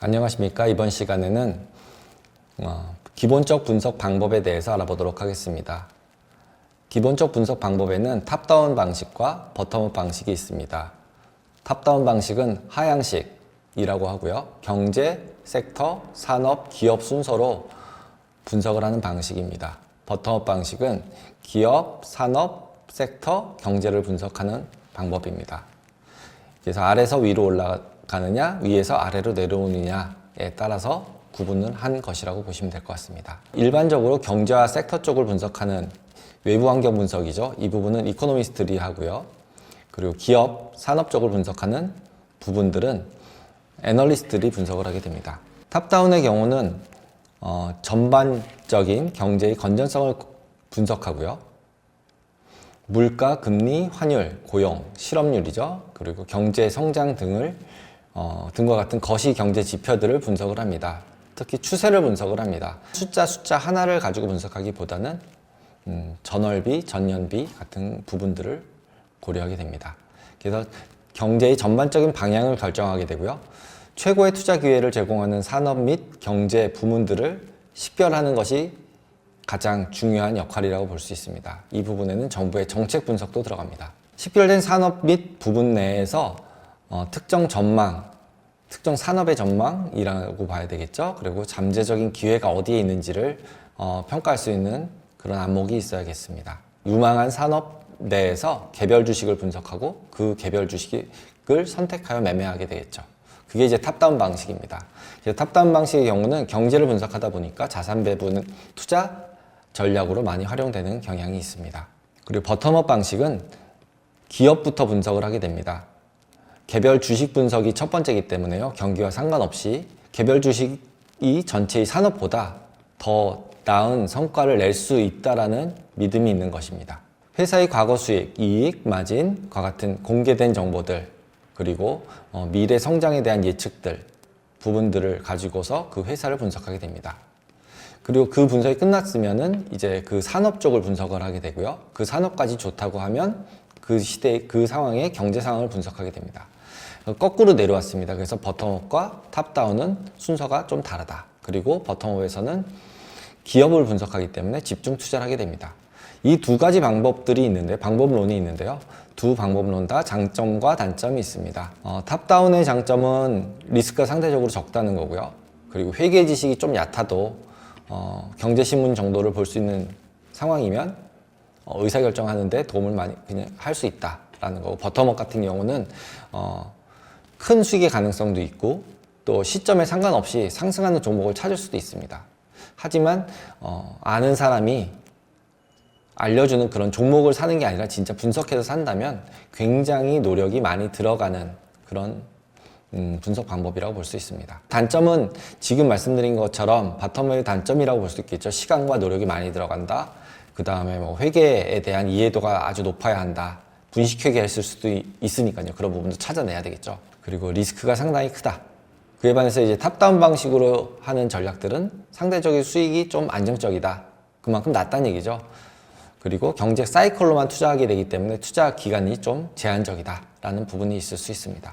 안녕하십니까. 이번 시간에는 기본적 분석 방법에 대해서 알아보도록 하겠습니다. 기본적 분석 방법에는 탑다운 방식과 버텀업 방식이 있습니다. 탑다운 방식은 하향식이라고 하고요. 경제, 섹터, 산업, 기업 순서로 분석을 하는 방식입니다. 버텀업 방식은 기업, 산업, 섹터, 경제를 분석하는 방법입니다. 그래서 아래에서 위로 올라가느냐, 위에서 아래로 내려오느냐에 따라서 구분을 한 것이라고 보시면 될 것 같습니다. 일반적으로 경제와 섹터 쪽을 분석하는 외부 환경 분석이죠. 이 부분은 이코노미스트들이 하고요. 그리고 기업, 산업 쪽을 분석하는 부분들은 애널리스트들이 분석을 하게 됩니다. 탑다운의 경우는 전반적인 경제의 건전성을 분석하고요. 물가, 금리, 환율, 고용, 실업률이죠. 그리고 경제 성장 등과 같은 거시 경제 지표들을 분석을 합니다. 특히 추세를 분석을 합니다. 숫자 하나를 가지고 분석하기보다는 전월비, 전년비 같은 부분들을 고려하게 됩니다. 그래서 경제의 전반적인 방향을 결정하게 되고요. 최고의 투자 기회를 제공하는 산업 및 경제 부문들을 식별하는 것이 가장 중요한 역할이라고 볼 수 있습니다. 이 부분에는 정부의 정책 분석도 들어갑니다. 식별된 산업 및 부분 내에서 특정 전망, 특정 산업의 전망이라고 봐야 되겠죠. 그리고 잠재적인 기회가 어디에 있는지를 평가할 수 있는 그런 안목이 있어야겠습니다. 유망한 산업 내에서 개별 주식을 분석하고 그 개별 주식을 선택하여 매매하게 되겠죠. 그게 이제 탑다운 방식입니다. 탑다운 방식의 경우는 경제를 분석하다 보니까 자산 배분 투자 전략으로 많이 활용되는 경향이 있습니다. 그리고 버텀업 방식은 기업부터 분석을 하게 됩니다. 개별 주식 분석이 첫 번째이기 때문에요. 경기와 상관없이 개별 주식이 전체의 산업보다 더 나은 성과를 낼 수 있다라는 믿음이 있는 것입니다. 회사의 과거 수익, 이익, 마진과 같은 공개된 정보들, 그리고 미래 성장에 대한 예측들, 부분들을 가지고서 그 회사를 분석하게 됩니다. 그리고 그 분석이 끝났으면은 이제 그 산업 쪽을 분석을 하게 되고요. 그 산업까지 좋다고 하면 그 시대의 그 상황의 경제 상황을 분석하게 됩니다. 거꾸로 내려왔습니다. 그래서 버텀업과 탑다운은 순서가 좀 다르다. 그리고 버텀업에서는 기업을 분석하기 때문에 집중 투자를 하게 됩니다. 이 두 가지 방법들이 있는데, 방법론이 있는데요. 두 방법론 다 장점과 단점이 있습니다. 탑다운의 장점은 리스크가 상대적으로 적다는 거고요. 그리고 회계 지식이 좀 얕아도 경제신문 정도를 볼 수 있는 상황이면 의사결정하는데 도움을 많이 그냥 할 수 있다라는 거고, 버텀업 같은 경우는 큰 수익의 가능성도 있고 또 시점에 상관없이 상승하는 종목을 찾을 수도 있습니다. 하지만 아는 사람이 알려주는 그런 종목을 사는 게 아니라 진짜 분석해서 산다면 굉장히 노력이 많이 들어가는 그런 분석 방법이라고 볼 수 있습니다. 단점은 지금 말씀드린 것처럼 바텀의 단점이라고 볼 수 있겠죠. 시간과 노력이 많이 들어간다. 그 다음에 회계에 대한 이해도가 아주 높아야 한다. 분식회계 했을 수도 있으니까요. 그런 부분도 찾아내야 되겠죠. 그리고 리스크가 상당히 크다. 그에 반해서 이제 탑다운 방식으로 하는 전략들은 상대적인 수익이 좀 안정적이다. 그만큼 낮다는 얘기죠. 그리고 경제 사이클로만 투자하게 되기 때문에 투자 기간이 좀 제한적이다라는 부분이 있을 수 있습니다.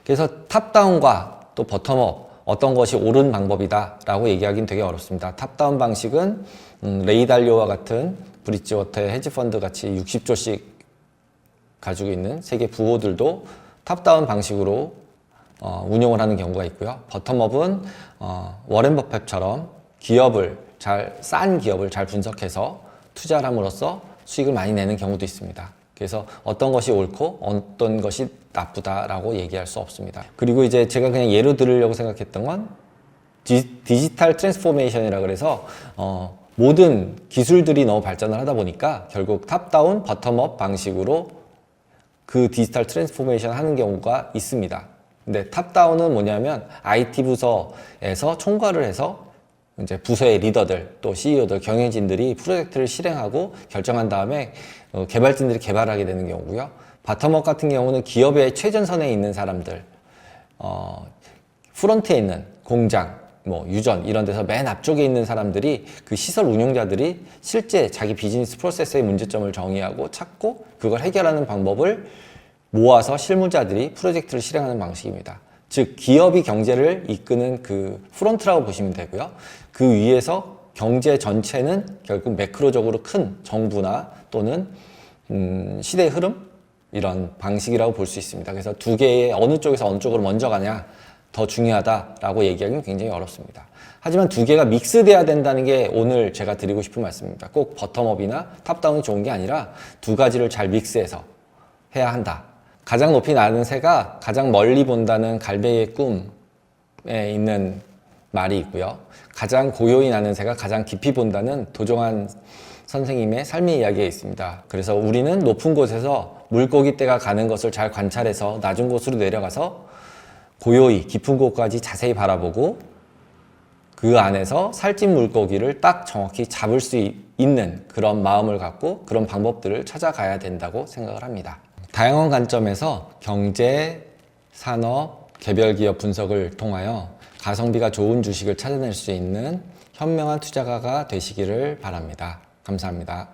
그래서 탑다운과 또 버텀업 어떤 것이 옳은 방법이다라고 얘기하기는 되게 어렵습니다. 탑다운 방식은 레이 달리오와 같은 브릿지워터의 헤지펀드 같이 60조씩 가지고 있는 세계 부호들도 탑다운 방식으로 운용을 하는 경우가 있고요. 버텀업은 워렌 버핏처럼 싼 기업을 잘 분석해서 투자를 함으로써 수익을 많이 내는 경우도 있습니다. 그래서 어떤 것이 옳고 어떤 것이 나쁘다라고 얘기할 수 없습니다. 그리고 이제 제가 그냥 예로 들으려고 생각했던 건 디지털 트랜스포메이션이라 그래서 모든 기술들이 너무 발전을 하다 보니까 결국 탑다운, 버텀업 방식으로 그 디지털 트랜스포메이션 하는 경우가 있습니다. 근데 탑다운은 뭐냐면 IT 부서에서 총괄을 해서 이제 부서의 리더들, 또 CEO들, 경영진들이 프로젝트를 실행하고 결정한 다음에 개발진들이 개발하게 되는 경우고요. 바텀업 같은 경우는 기업의 최전선에 있는 사람들, 프론트에 있는 공장, 유전 이런 데서 맨 앞쪽에 있는 사람들이 그 시설 운용자들이 실제 자기 비즈니스 프로세스의 문제점을 정의하고 찾고 그걸 해결하는 방법을 모아서 실무자들이 프로젝트를 실행하는 방식입니다. 즉 기업이 경제를 이끄는 그 프론트라고 보시면 되고요. 그 위에서 경제 전체는 결국 매크로적으로 큰 정부나 또는 시대의 흐름 이런 방식이라고 볼 수 있습니다. 그래서 두 개의 어느 쪽에서 어느 쪽으로 먼저 가냐 더 중요하다라고 얘기하기는 굉장히 어렵습니다. 하지만 두 개가 믹스돼야 된다는 게 오늘 제가 드리고 싶은 말씀입니다. 꼭 버텀업이나 탑다운이 좋은 게 아니라 두 가지를 잘 믹스해서 해야 한다. 가장 높이 나는 새가 가장 멀리 본다는 갈매기의 꿈에 있는 말이 있고요. 가장 고요히 나는 새가 가장 깊이 본다는 도종환 선생님의 삶의 이야기가 있습니다. 그래서 우리는 높은 곳에서 물고기 떼가 가는 것을 잘 관찰해서 낮은 곳으로 내려가서 고요히 깊은 곳까지 자세히 바라보고 그 안에서 살찐 물고기를 딱 정확히 잡을 수 있는 그런 마음을 갖고 그런 방법들을 찾아가야 된다고 생각을 합니다. 다양한 관점에서 경제, 산업, 개별 기업 분석을 통하여 가성비가 좋은 주식을 찾아낼 수 있는 현명한 투자가가 되시기를 바랍니다. 감사합니다.